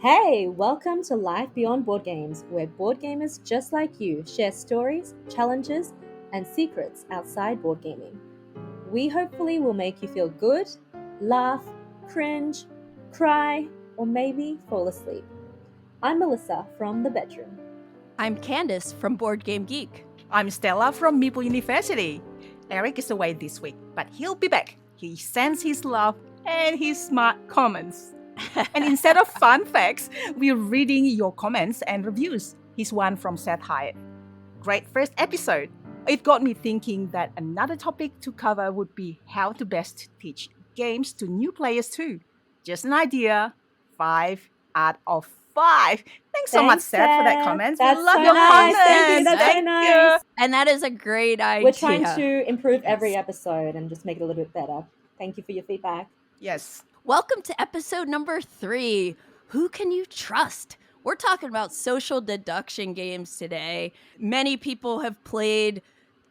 Hey, welcome to Life Beyond Board Games, where board gamers just like you share stories, challenges, and secrets outside board gaming. We hopefully will make you feel good, laugh, cringe, cry, or maybe fall asleep. I'm Melissa from the bedroom. I'm Candice from Board Game Geek. I'm Stella from Meeple University. Eric is away this week, but he'll be back. He sends his love and his smart comments. And instead of fun facts, we're reading your comments and reviews. Here's one from Seth Hyatt. Great first episode. It got me thinking that another topic to cover would be how to best teach games to new players too. Just an idea. 5 out of 5. Thanks so much, Seth, for that comment. That's we love so your nice. comments. Thank you. That's so nice. And that is a great idea. We're trying to improve every episode and just make it a little bit better. Thank you for your feedback. Yes. Welcome to episode number 3. Who can you trust? We're talking about social deduction games today. Many people have played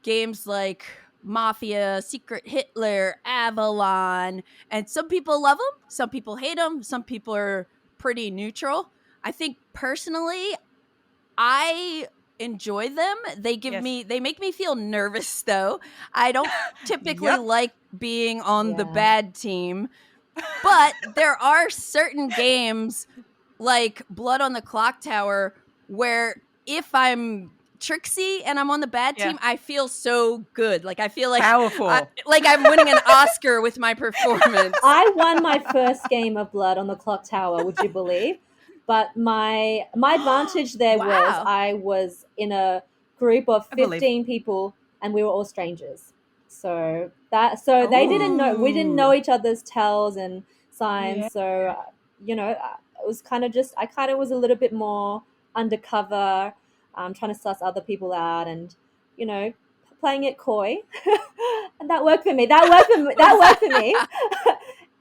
games like Mafia, Secret Hitler, Avalon, and some people love them, some people hate them, some people are pretty neutral. I think personally, I enjoy them. They make me feel nervous though. I don't typically like being on the bad team. But there are certain games like Blood on the Clock Tower where if I'm Trixie and I'm on the bad team, I feel so good. Like I feel like powerful. Like I'm winning an Oscar with my performance. I won my first game of Blood on the Clock Tower, would you believe? But my advantage there was I was in a group of 15 people and we were all strangers. So they didn't know, we didn't know each other's tells and signs. Yeah. So, it was kind of I kind of was a little bit more undercover, trying to suss other people out and, playing it coy. And that worked for me.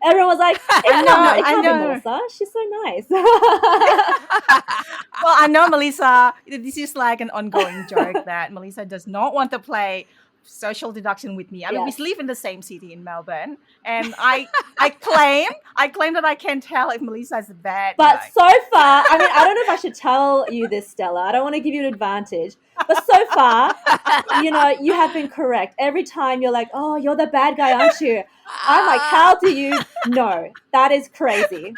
Everyone was like, it can't be Melissa. She's so nice. Well, I know, Melissa, this is like an ongoing joke that Melissa does not want to play social deduction with me. I mean, we live in the same city in Melbourne, and I claim that I can tell if Melissa is bad. But so far, I mean, I don't know if I should tell you this, Stella. I don't want to give you an advantage. But so far, you have been correct. Every time you're like, oh, you're the bad guy, aren't you? I'm like, how do you know? That is crazy.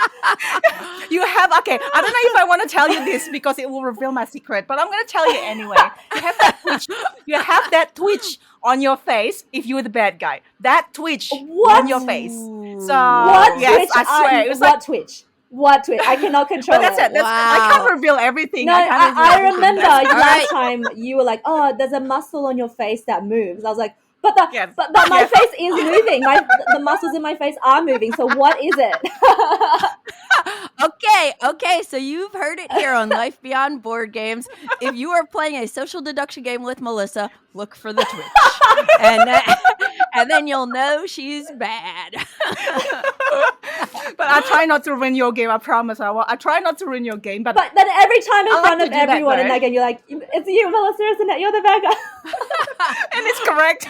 You have, I don't know if I want to tell you this because it will reveal my secret, but I'm going to tell you anyway. You have that twitch on your face if you were the bad guy. That twitch on your face. So, what yes, twitch? I swear. It was what twitch? What twitch? I cannot control that's it. I can't reveal everything. No, I remember last time you were like, oh, there's a muscle on your face that moves. I was like, but my face is moving. The muscles in my face are moving. So what is it? Okay. So you've heard it here on Life Beyond Board Games. If you are playing a social deduction game with Melissa, look for the twitch, and then you'll know she's bad. But I try not to ruin your game. I promise. I try not to ruin your game. But then every time in front of everyone in that game, you're like, it's you, Melissa, isn't it? You're the bad guy. And it's correct.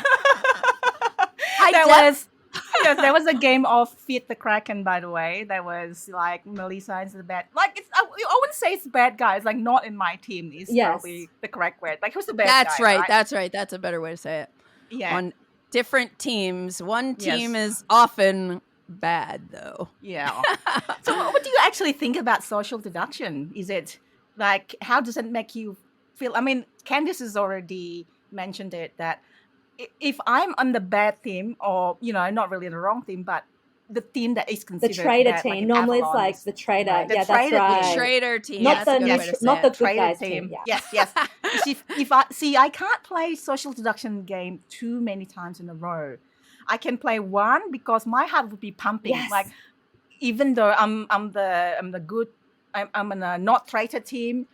There was a game of Feed the Kraken, by the way. That was like Melissa is the bad. Like I wouldn't say it's the bad guy. It's like not in my team. Is probably the correct word. Like who's the bad guy? That's right. That's a better way to say it. Yeah. On different teams, one team is often bad though. Yeah. So what do you actually think about social deduction? Is it like, how does it make you feel? I mean, Candice has already mentioned it that if I'm on the bad team or, not really the wrong team, but the team that is considered the traitor bad, team. like Normally Avalon, it's like the traitor. Right? That's right. The traitor team. Not the good guys team. Yeah. Yes. I can't play social deduction game too many times in a row. I can play one because my heart would be pumping. Yes. Like, even though I'm in a not traitor team,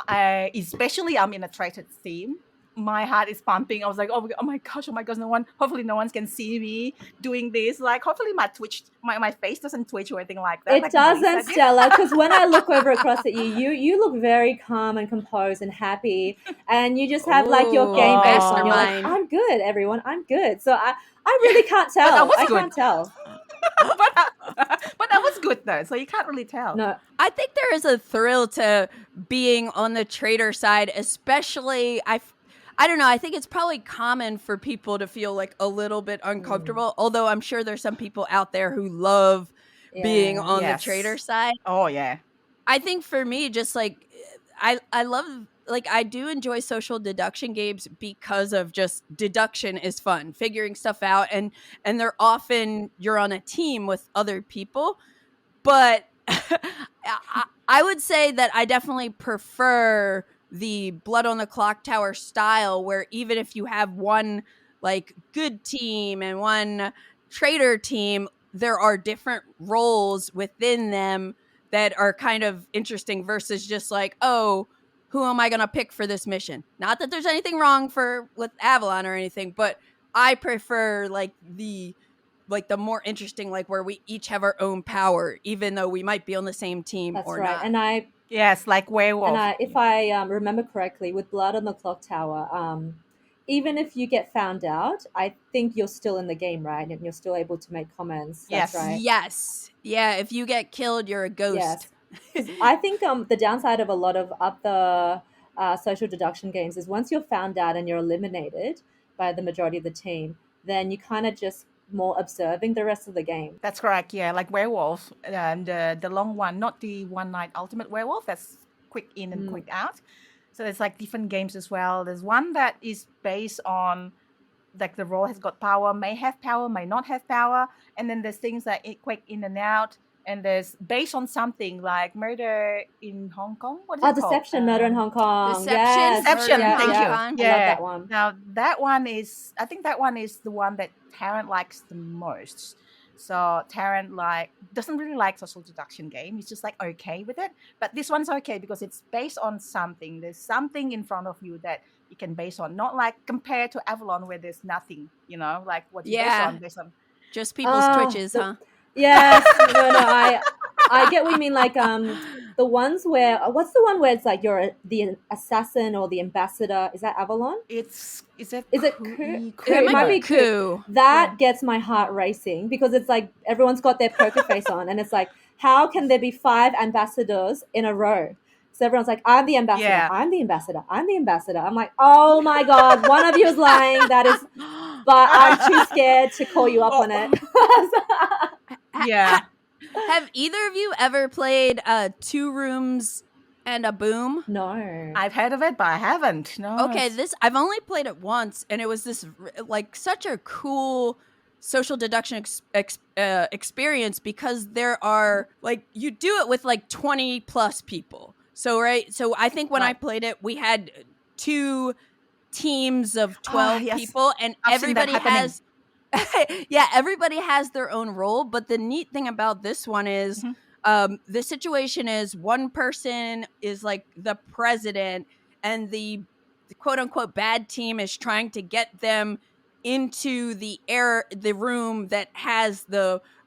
especially I'm in a traitor team. My heart is pumping. I was like, oh my gosh, hopefully no one can see me doing this. Like, hopefully my face doesn't twitch or anything like that. It doesn't, Stella, because when I look over across at you look very calm and composed and happy, and you just have like your game face on. You're like, I'm good, everyone, I'm good. So I really can't tell. I can't tell. but that was good though, so you can't really tell. No, I think there is a thrill to being on the traitor side, especially I don't know. I think it's probably common for people to feel like a little bit uncomfortable, although I'm sure there's some people out there who love being on the traitor side. Oh, yeah. I think for me, just like I love, like, I do enjoy social deduction games because of just deduction is fun, figuring stuff out, and they're often you're on a team with other people. But I would say that I definitely prefer the blood on the clock tower style, where even if you have one like good team and one traitor team, there are different roles within them that are kind of interesting versus just like, oh, who am I going to pick for this mission? Not that there's anything wrong with Avalon or anything, but I prefer like the more interesting, like where we each have our own power, even though we might be on the same team that's or right. not. And Yes, like werewolf. if I remember correctly, with Blood on the Clock Tower, even if you get found out, I think you're still in the game, right? And you're still able to make comments. That's Yes. right. Yes. Yeah, if you get killed, you're a ghost. Yes. I think the downside of a lot of other social deduction games is once you're found out and you're eliminated by the majority of the team, then you kind of just more observing the rest of the game. That's correct. Yeah, like werewolf, and the long one, not the one night ultimate werewolf. That's quick in and quick out. So there's like different games as well. There's one that is based on like the role has got power, may have power, may not have power, and then there's things like quick in and out. And there's based on something like Murder in Hong Kong. What is it called? Deception, Murder in Hong Kong. Deception, Yes. Deception, Murder in thank Hong you. Kong. Yeah. I love that one. Now that one is, I think that one is the one that Tarrant likes the most. So Tarrant doesn't really like social deduction game. He's just like okay with it. But this one's okay because it's based on something. There's something in front of you that you can base on. Not like compared to Avalon where there's nothing. Like what you based on. Just people's twitches, huh? Yes. No, I get what you mean. Like the ones where what's the one where it's like you're the assassin or the ambassador? Is that Avalon? Is it Coup? It might be Coup. Coup. That gets my heart racing because it's like everyone's got their poker face on, and it's like, how can there be 5 ambassadors in a row? So everyone's like, I'm the ambassador, I'm the ambassador, I'm the ambassador. I'm like, oh my God, one of you is lying. That is, but I'm too scared to call you up on it. Yeah. Have either of you ever played 2 Rooms and a Boom? No. I've heard of it, but I haven't. No. Okay, I've only played it once, and it was this like such a cool social deduction experience because there are like you do it with like 20 plus people. So I think when I played it, we had 2 teams of 12 people, and everybody has everybody has their own role. But the neat thing about this one is the situation is one person is like the president, and the quote unquote bad team is trying to get them into the room that has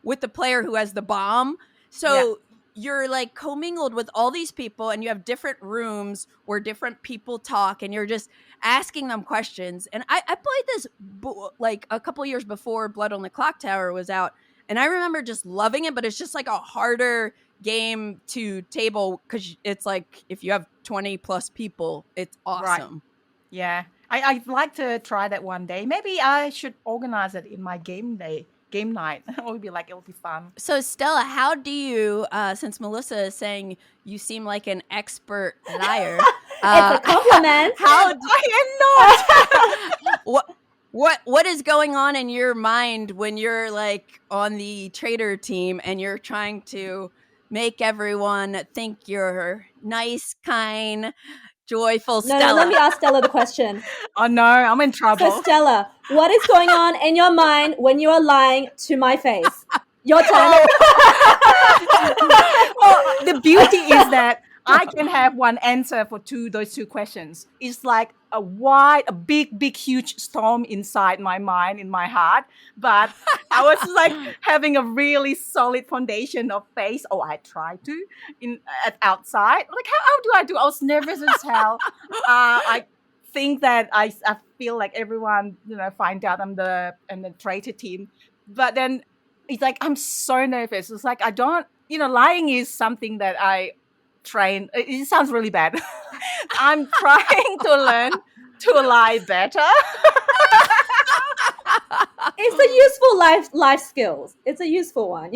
with the player who has the bomb. So you're like commingled with all these people, and you have different rooms where different people talk, and you're just asking them questions. And I played this like a couple years before Blood on the Clock Tower was out, and I remember just loving it. But it's just like a harder game to table because it's like if you have 20 plus people, it's awesome. Right. Yeah, I'd like to try that one day. Maybe I should organize it in my game night. It would be fun. So Stella, how do you, since Melissa is saying you seem like an expert liar, it's a compliment. How I am not. what is going on in your mind when you're like on the traitor team and you're trying to make everyone think you're nice, kind, joyful Stella? No, let me ask Stella the question. Oh no, I'm in trouble. So Stella, what is going on in your mind when you are lying to my face? Your turn. Well, the beauty is that I can have one answer for those two questions. It's like a big, huge storm inside my mind, in my heart. But I was like having a really solid foundation of face. Oh, I tried to outside. Like, how do? I was nervous as hell. I think that I feel like everyone, find out I'm the traitor team. But then it's like I'm so nervous. It's like I don't, lying is something that I train. It sounds really bad. I'm trying to learn to lie better. It's a useful life skills. It's a useful one.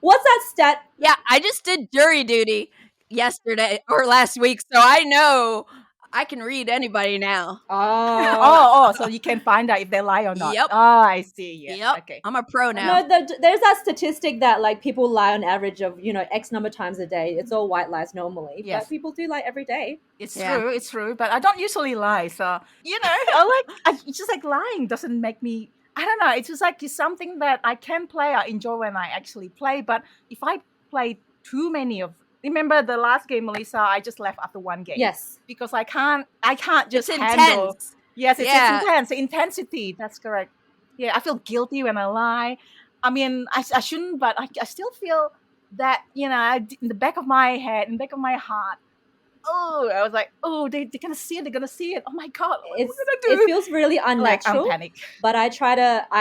What's that stat? Yeah, I just did jury duty yesterday or last week, so I know I can read anybody now. Oh, So you can find out if they lie or not. Yep. Oh, I see. Yeah. Yep. Okay. I'm a pro now. No, there's that statistic that like people lie on average of X number of times a day. It's all white lies normally, Yes. but people do lie every day. It's true. It's true. But I don't usually lie, so it's just like lying doesn't make me. I don't know. It's just like it's something that I can play. I enjoy when I actually play. But if I play too many of, remember the last game, Melissa, I just left after one game. Yes, because I can't just it's handle. Intense. Yes, it's intense. The intensity. That's correct. Yeah, I feel guilty when I lie. I mean, I shouldn't, but I still feel that in the back of my head, in the back of my heart. Oh, I was like, oh, they're gonna see it. They're gonna see it. Oh my god, what am I gonna do? It feels really unnatural. Like, I'm panicked. But I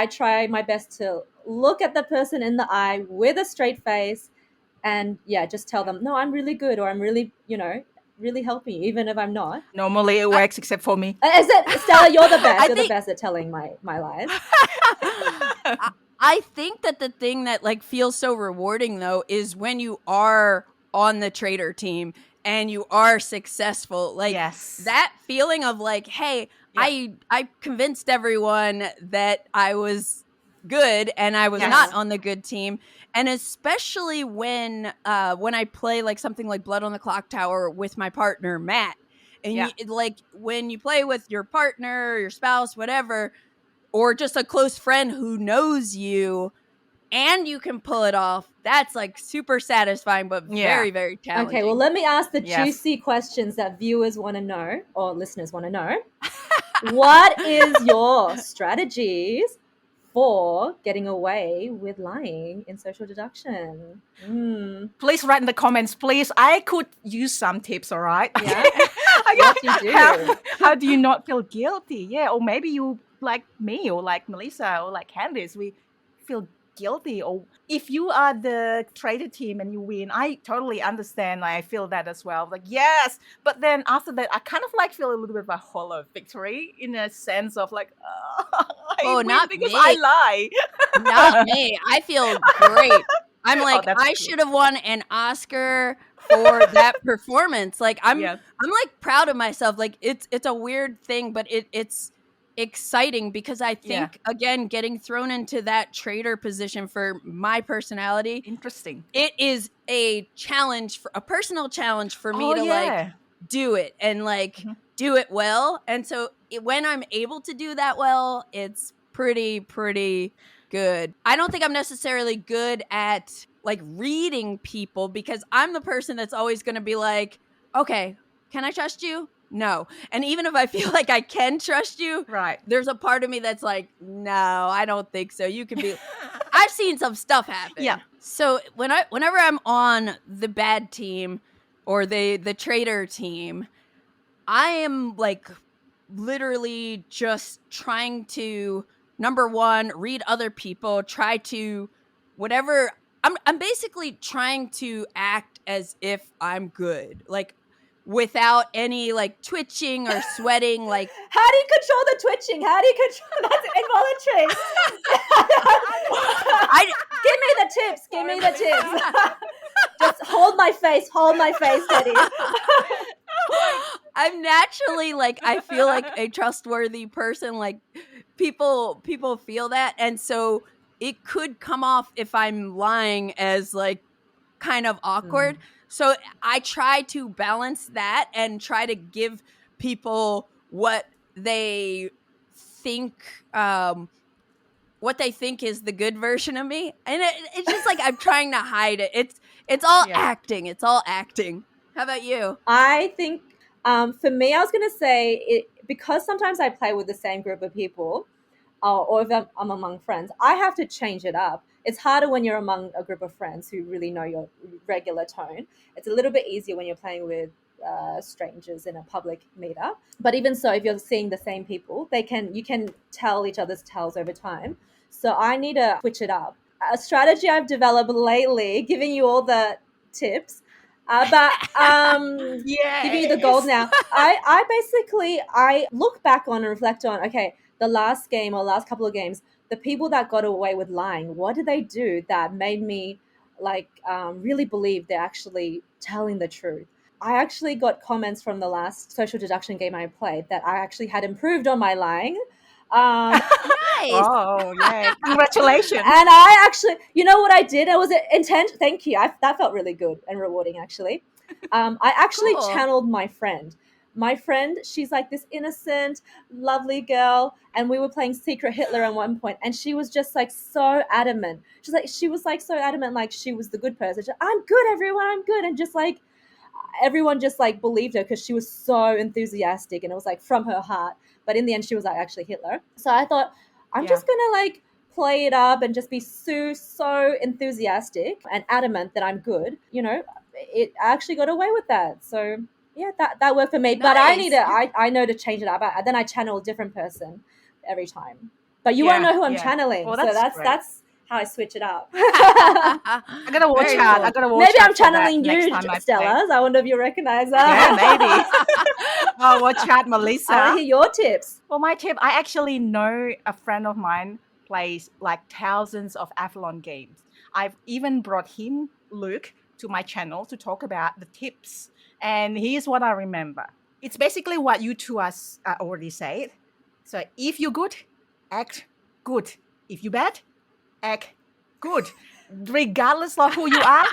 try my best to look at the person in the eye with a straight face, and just tell them, no, I'm really good, or I'm really, really helping you, even if I'm not. Normally it works, except for me. Is it, Stella? You're the best. You're the best at telling my lies. I think that the thing that like feels so rewarding though is when you are on the traitor team and you are successful. Like that feeling of like, hey, I convinced everyone that I was good and I was not on the good team. And especially when I play like something like Blood on the Clock Tower with my partner Matt, and when you play with your partner, your spouse, whatever, or just a close friend who knows you, and you can pull it off, that's like super satisfying, but very, very challenging. Okay, well, let me ask the juicy questions that viewers want to know, or listeners want to know. What is your strategies for getting away with lying in social deduction? Please write in the comments, please. I could use some tips, all right? Yeah. What do you do? How do you not feel guilty? Yeah, or maybe you like me or like Melissa or like Candice, we feel guilty. Or if you are the traitor team and you win, I totally understand. I feel that as well. Like, yes. But then after that, I kind of like feel a little bit of a hollow victory in a sense of like, not because me. I lie. Not me. I feel great. I'm like, I should have won an Oscar for that performance. Like I'm like proud of myself. Like it's a weird thing, but it's exciting because I think again, getting thrown into that traitor position for my personality, interesting. It is a challenge, a personal challenge for me to like do it and like do it well. And so when I'm able to do that well, it's pretty good. I don't think I'm necessarily good at like reading people because I'm the person that's always going to be like, okay, can I trust you? No. And even if I feel like I can trust you, there's a part of me that's like, no, I don't think so. You can be. I've seen some stuff happen. Yeah. So whenever I'm on the bad team or the traitor team, I am like literally just trying to, number one, read other people, try to whatever. I'm basically trying to act as if I'm good. Like without any like twitching or sweating. Like, how do you control the twitching? How do you control that's involuntary? Give me the tips. Just hold my face, Teddy. I'm naturally like, I feel like a trustworthy person. Like people feel that, and so it could come off if I'm lying as like kind of awkward. So I try to balance that and try to give people what they think is the good version of me. And it's just like I'm trying to hide it. It's all acting. It's all acting. How about you? I think for me, I was going to say because sometimes I play with the same group of people or if I'm among friends, I have to change it up. It's harder when you're among a group of friends who really know your regular tone. It's a little bit easier when you're playing with strangers in a public meetup. But even so, if you're seeing the same people, you can tell each other's tells over time. So I need to switch it up. a strategy I've developed lately, giving you all the tips. But giving you the gold now. I basically I look back on and reflect on, okay, the last game or last couple of games, the people that got away with lying, what did they do that made me like really believe they're actually telling the truth? I actually got comments from the last social deduction game I played that I actually had improved on my lying. Nice. Oh, yeah. Congratulations. And I actually, you know what I did? I was intent. Thank you. That felt really good and rewarding, actually. I actually Cool. channeled my friend. My friend, she's like this innocent, lovely girl, and we were playing Secret Hitler at one point, and she was just like so adamant. She was like so adamant, like she was the good person. I'm good, everyone. I'm good, and just like everyone just like believed her because she was so enthusiastic, and it was like from her heart. But in the end, she was like actually Hitler. So I thought, I'm just gonna like play it up and just be so enthusiastic and adamant that I'm good. You know, it I actually got away with that. So yeah, that worked for me. Nice. But I know to change it up. Then I channel a different person every time. But you won't know who I'm channeling. Well, so that's that's how I switch it up. I gotta watch Very out. cool. I gotta watch Maybe out I'm for that channeling next you, time I play. Stellas. I wonder if you recognize that. Yeah, maybe. Oh, watch out, Melissa. I want to hear your tips. Well, my tip, I actually know a friend of mine plays like thousands of Avalon games. I've even brought him, Luke, to my channel to talk about the tips. And here's what I remember. It's basically what you two us already said. So if you're good, act good. If you're bad, act good. Regardless of who you are,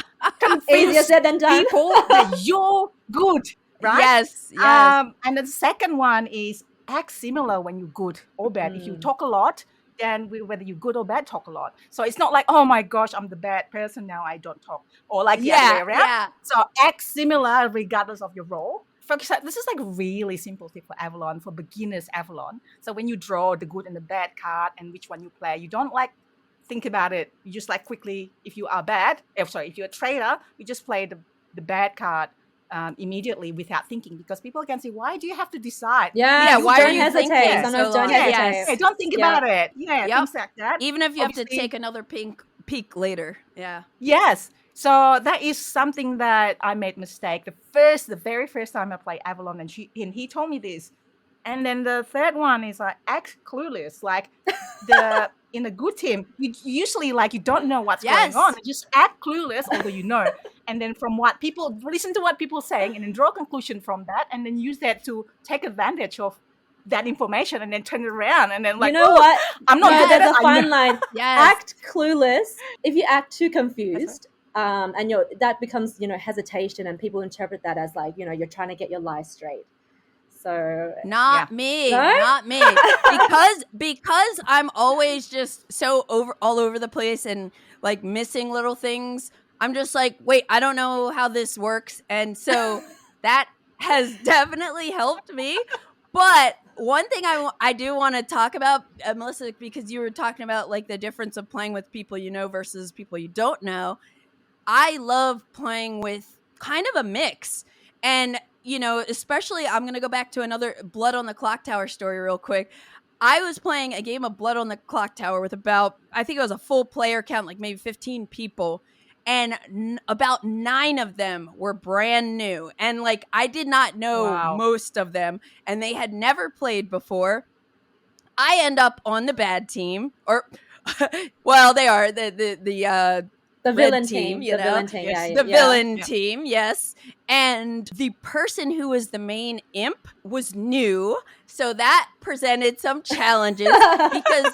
Easier convince said than done. people that you're good, right? Yes. And the second one is act similar when you're good or bad. If you talk a lot, then whether you're good or bad, talk a lot. So it's not like, oh my gosh, I'm the bad person now, I don't talk. Or like the other way around. Yeah. So act similar regardless of your role. For example, this is like a really simple tip for Avalon, for beginners Avalon. So when you draw the good and the bad card and which one you play, you don't like think about it. You just like quickly, if you are bad, if you're a traitor, you just play the bad card immediately without thinking, because people can say, why do you have to decide? Yeah, why don't are you hesitate. thinking Sometimes so don't long? hesitate. Yeah, don't think about it. Yeah, Yep. things like that. Even if you have to Obviously- take another peek later. Yeah. Yes. So that is something that I made mistake. The very first time I played Avalon, and he told me this. And then the third one is like act clueless. Like in a good team, you usually like you don't know what's going on. You just act clueless, although you know. And then from what people listen to what people are saying, and then draw a conclusion from that, and then use that to take advantage of that information, and then turn it around, and then like, you know what? I'm not good at There's it. a fine line. Yes. Act clueless. If you act too confused, and that becomes hesitation, and people interpret that as like you're trying to get your lie straight. So Not me. No? Not me. because I'm always just so all over the place and like missing little things. I'm just like, wait, I don't know how this works. And so that has definitely helped me. But one thing I do want to talk about, Melissa, because you were talking about like the difference of playing with people you know versus people you don't know. I love playing with kind of a mix. And especially I'm going to go back to another Blood on the Clock Tower story real quick. I was playing a game of Blood on the Clock Tower with I think it was a full player count, like maybe 15 people. And about 9 of them were brand new. And like, I did not know most of them, and they had never played before. I end up on the bad team, or, well, they are the villain team, the villain team, the villain team, yes. And the person who was the main imp was new, so that presented some challenges because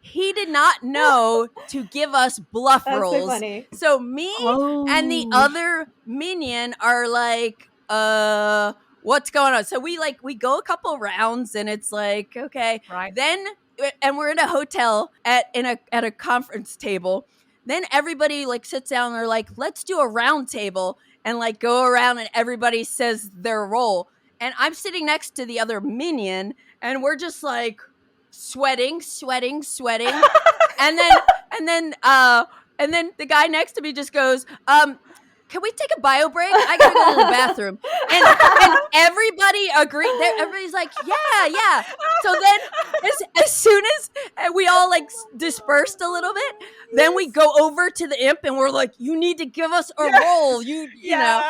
he did not know to give us bluff That's rolls. so funny. So me and the other minion are like, what's going on? So we go a couple rounds, and it's like, okay, right. Then, and we're in a hotel at a conference table. Then everybody like sits down and they're like, let's do a round table and like go around, and everybody says their role. And I'm sitting next to the other minion, and we're just like sweating. and then the guy next to me just goes, can we take a bio break? I gotta go to the bathroom. And everybody agreed. Everybody's like, yeah. So then as soon as we all like dispersed a little bit, then we go over to the imp and we're like, you need to give us a roll. You know.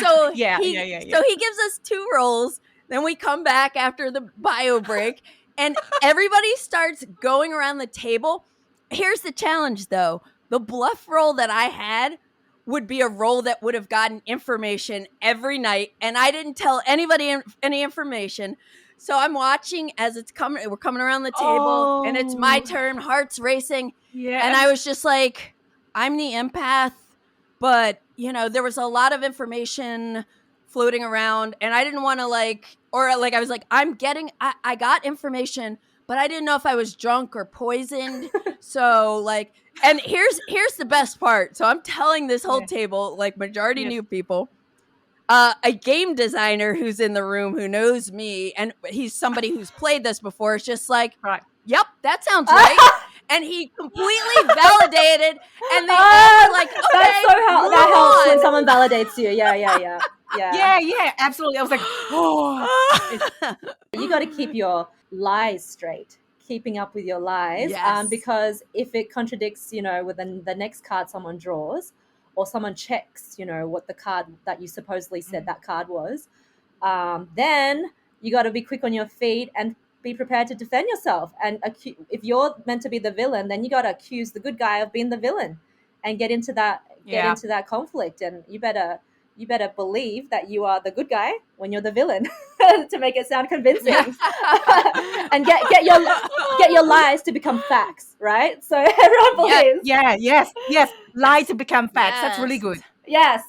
So so he gives us 2 rolls. Then we come back after the bio break and everybody starts going around the table. Here's the challenge though. The bluff roll that I had would be a roll that would have gotten information every night. And I didn't tell anybody any information. So I'm watching as it's coming. We're coming around the table and it's my turn, hearts racing. Yeah. And I was just like, I'm the empath, but you know, there was a lot of information floating around and I didn't want to I was like, I got information, but I didn't know if I was drunk or poisoned. So like, and here's the best part. So I'm telling this whole table, like majority new people, a game designer who's in the room who knows me and he's somebody who's played this before. It's just like, yep, that sounds right. And he completely validated and they all were like, okay, that helps when someone validates you. Yeah, absolutely. I was like, you got to keep your lies straight, keeping up with your lies, because if it contradicts, you know, with the next card someone draws or someone checks, you know, what the card that you supposedly said that card was, then you got to be quick on your feet and be prepared to defend yourself. And if you're meant to be the villain, then you got to accuse the good guy of being the villain and get into that conflict. And you better believe that you are the good guy when you're the villain to make it sound convincing. And get your lies to become facts, right? So everyone believes. Yes. Lie to become facts. That's really good. Yes.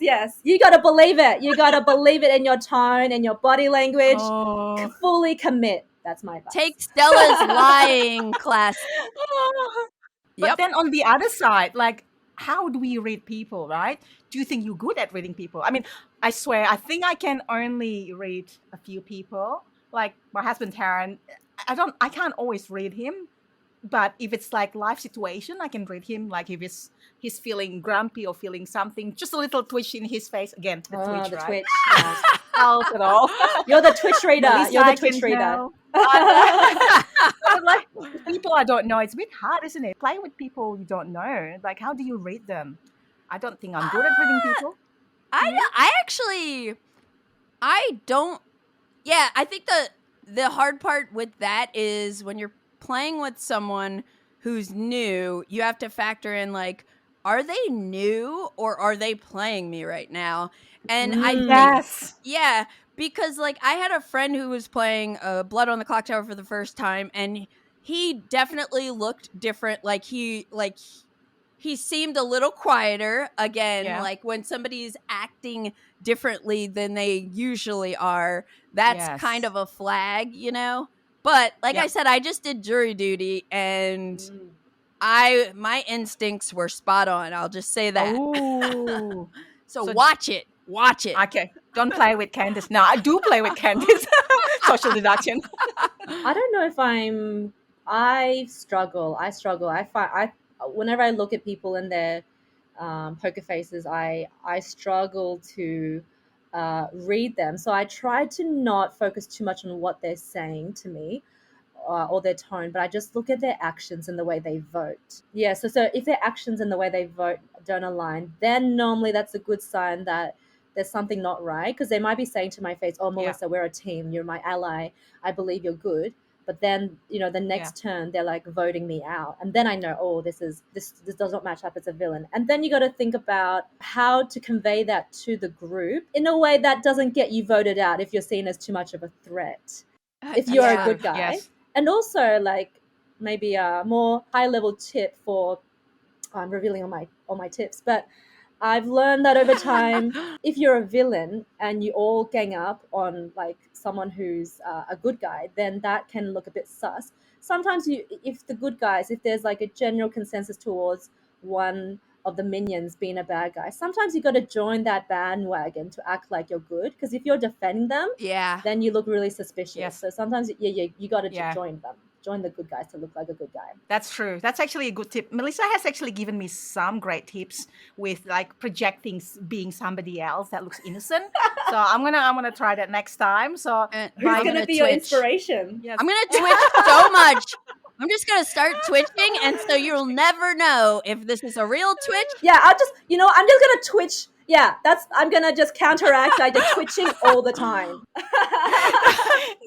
You got to believe it. You got to believe it in your tone and your body language. Fully commit. That's my advice. Take Stella's lying class. But then on the other side, like, how do we read people, right? Do you think you're good at reading people? I mean, I swear, I think I can only read a few people. Like my husband, Taryn, I can't always read him. But if it's like life situation, I can read him. Like if he's feeling grumpy or feeling something, just a little twitch in his face. Again, the twitch, right? Twitch. Help at all. You're the Twitch reader. You're the Twitch reader. Like people I don't know, it's a bit hard, isn't it? Play with people you don't know. Like, how do you read them? I don't think I'm good at reading people. I don't. Yeah, I think the hard part with that is when you're playing with someone who's new, you have to factor in like, are they new or are they playing me right now? And I think, because like I had a friend who was playing Blood on the Clock Tower for the first time, and he definitely looked different. Like he seemed a little quieter again. Like when somebody's acting differently than they usually are, that's kind of a flag, you know. But like I said, I just did jury duty, and my instincts were spot on. I'll just say that. So watch it. Okay, don't play with Candice. No, I do play with Candice. Social deduction. I don't know if I struggle. I whenever I look at people in their poker faces, I struggle to read them. So I try to not focus too much on what they're saying to me or their tone, but I just look at their actions and the way they vote. Yeah, so if their actions and the way they vote don't align, then normally that's a good sign that there's something not right, because they might be saying to my face, oh, Melissa, we're a team, you're my ally, I believe you're good. But then, you know, the next turn, they're like voting me out. And then I know, oh, this does not match up as a villain. And then you got to think about how to convey that to the group in a way that doesn't get you voted out if you're seen as too much of a threat, if you're a good guy. Yes. And also, like, maybe a more high-level tip for, I'm revealing all my tips, but I've learned that over time, if you're a villain and you all gang up on like someone who's a good guy, then that can look a bit sus. Sometimes if there's like a general consensus towards one of the minions being a bad guy, sometimes you got to join that bandwagon to act like you're good. Because if you're defending them, then you look really suspicious. Yes. So sometimes, you got to join them. join the good guys to look like a good guy. That's true. That's actually a good tip. Melissa has actually given me some great tips with like projecting being somebody else that looks innocent. So I'm gonna try that next time. So who's gonna be your inspiration? Yes. I'm gonna twitch so much. I'm just gonna start twitching, and so you'll never know if this is a real Twitch. Yeah, I'm just gonna twitch. Yeah, I'm gonna just counteract like the twitching all the time.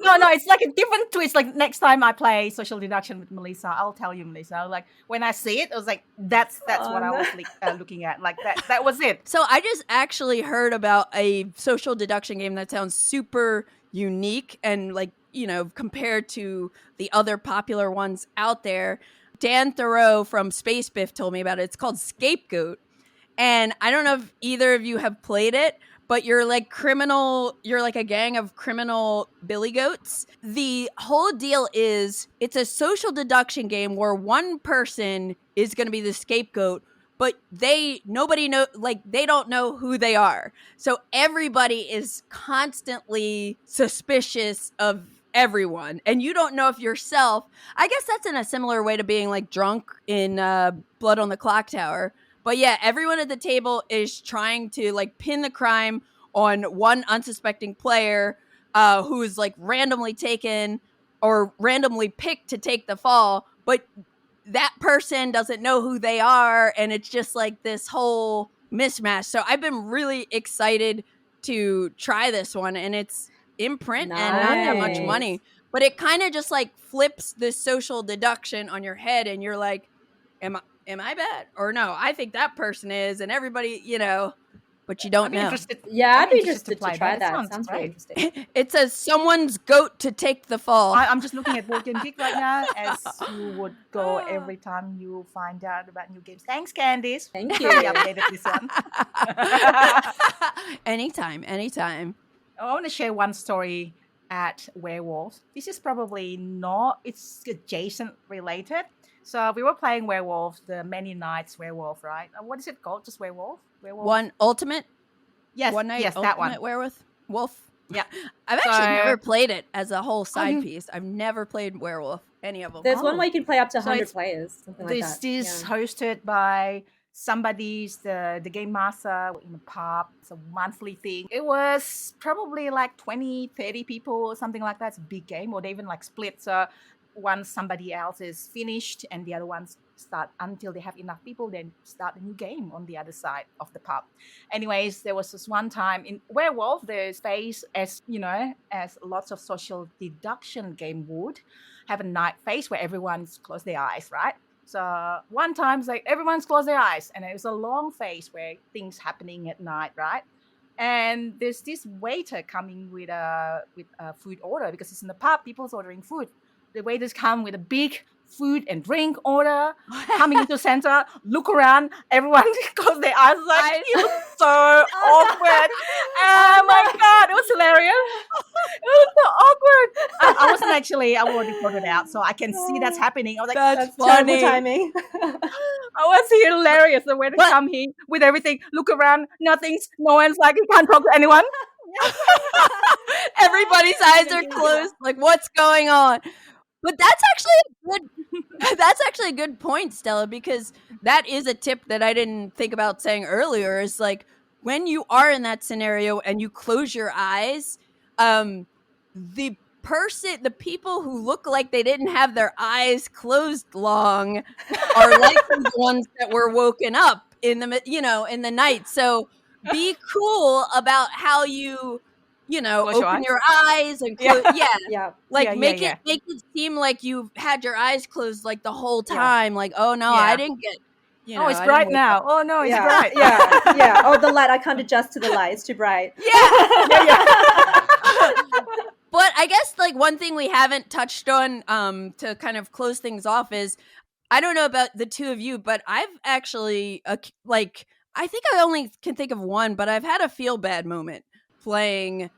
No, it's like a different twist. Like next time I play social deduction with Melissa, I'll tell you, Melissa. Like when I see it, I was like, that's what I was looking at. Like that was it. So I just actually heard about a social deduction game that sounds super unique and like, you know, compared to the other popular ones out there. Dan Thoreau from Space Biff told me about it. It's called Scapegoat. And I don't know if either of you have played it, but you're like a gang of criminal billy goats. The whole deal is it's a social deduction game where one person is going to be the scapegoat, but they don't know who they are. So everybody is constantly suspicious of everyone, and you don't know if yourself. I guess that's in a similar way to being like drunk in Blood on the Clock Tower. But yeah, everyone at the table is trying to like pin the crime on one unsuspecting player who is like randomly taken or randomly picked to take the fall, but that person doesn't know who they are, and it's just like this whole mismatch. So I've been really excited to try this one, and it's in print and not that much money, but it kind of just like flips this social deduction on your head, and you're like, am I bad? Or no, I think that person is, and everybody, you know, but you don't know. Yeah, I'd be interested to try that. Sounds very interesting. It says someone's goat to take the fall. I'm just looking at Board Game Geek right now, as you would go every time you find out about new games. Thanks, Candice. Thank you. We updated this one. Anytime. I want to share one story at Werewolves. This is probably not, it's adjacent related. So we were playing Werewolf, the Many Nights Werewolf, right? What is it called? Just Werewolf? One Ultimate? Yes, One Night yes, Ultimate that one. Werewolf? Wolf? Yeah. I've actually never played it as a whole side piece. I've never played Werewolf, any of them. There's one where you can play up to 100 players, something like that. This is hosted by somebody's the game master in a pub. It's a monthly thing. It was probably like 20, 30 people or something like that. It's a big game, or they even like split. So once somebody else is finished and the other ones start until they have enough people, then start a new game on the other side of the pub. Anyways, there was this one time in Werewolf, there's phase, as you know, as lots of social deduction game would have a night phase where everyone's closed their eyes, right? So one time it's like everyone's closed their eyes, and it was a long phase where things happening at night, right? And there's this waiter coming with a food order, because it's in the pub, people's ordering food. The waiters come with a big food and drink order, coming into the center, look around, everyone close their eyes, like, it was so awkward. Oh my God, it was hilarious. It was so awkward. I wasn't actually, I already put it out, so I can see that's happening. I was like, that's funny. Terrible timing. I was hilarious. The waiter come here with everything, look around, nothing's, no one's like, you can't talk to anyone. Everybody's eyes are closed. Like, what's going on? But that's actually a good point, Stella, because that is a tip that I didn't think about saying earlier, is like when you are in that scenario and you close your eyes, the people who look like they didn't have their eyes closed long are likely the ones that were woken up in the night. So be cool about how you open your eyes and close, make it seem like you've had your eyes closed like the whole time. Like, oh no, I didn't get. It's bright now. Oh no, it's bright. Yeah. Oh, the light. I can't adjust to the light. It's too bright. Yeah. But I guess like one thing we haven't touched on to kind of close things off is, I don't know about the two of you, but I've actually I think I only can think of one, but I've had a feel bad moment playing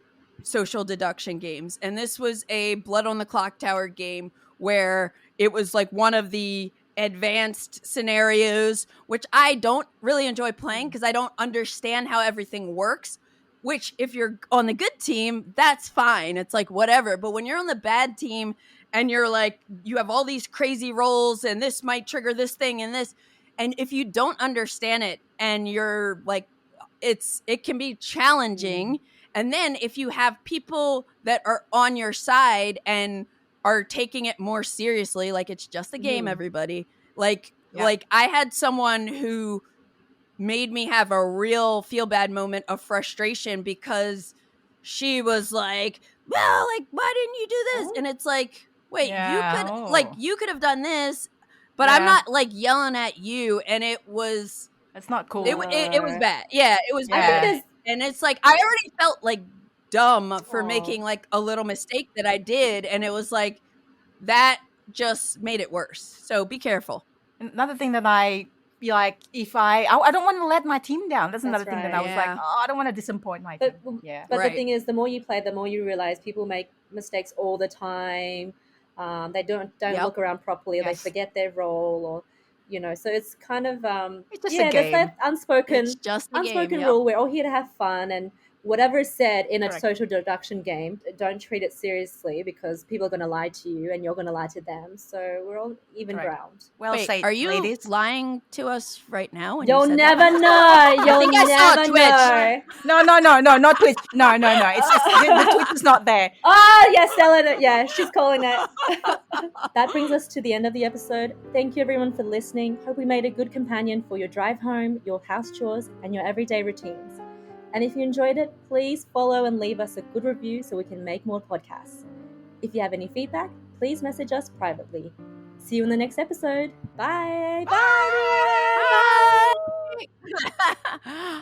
social deduction games. And this was a Blood on the Clock Tower game where it was like one of the advanced scenarios, which I don't really enjoy playing because I don't understand how everything works, which if you're on the good team, that's fine. It's like whatever. But when you're on the bad team and you're like, you have all these crazy rolls and this might trigger this thing and this. And if you don't understand it and you're like, it can be challenging. And then if you have people that are on your side and are taking it more seriously, like it's just a game, everybody. Like I had someone who made me have a real feel bad moment of frustration because she was like, well, like, why didn't you do this? And it's like, wait, you could have done this, but I'm not like yelling at you. And it was, it's not cool. It was bad. Yeah, it was bad. And it's like, I already felt like dumb for making like a little mistake that I did. And it was like, that just made it worse. So be careful. Another thing that I be like, if I don't want to let my team down. That's another thing that I was like, I don't want to disappoint my team. But the thing is, the more you play, the more you realize people make mistakes all the time. They don't look around properly, or they forget their role, or so it's kind of it's just a game. There's that unspoken game, rule. We're all here to have fun, and whatever is said in a social deduction game, don't treat it seriously, because people are going to lie to you and you're going to lie to them. So we're all even ground. Well, wait, are you ladies lying to us right now? You'll never know. You'll never know. No, not Twitch. No. It's just the Twitch is not there. Oh, yes, Stella. Yeah, she's calling it. That brings us to the end of the episode. Thank you, everyone, for listening. Hope we made a good companion for your drive home, your house chores, and your everyday routines. And if you enjoyed it, please follow and leave us a good review so we can make more podcasts. If you have any feedback, please message us privately. See you in the next episode. Bye. Bye. Bye.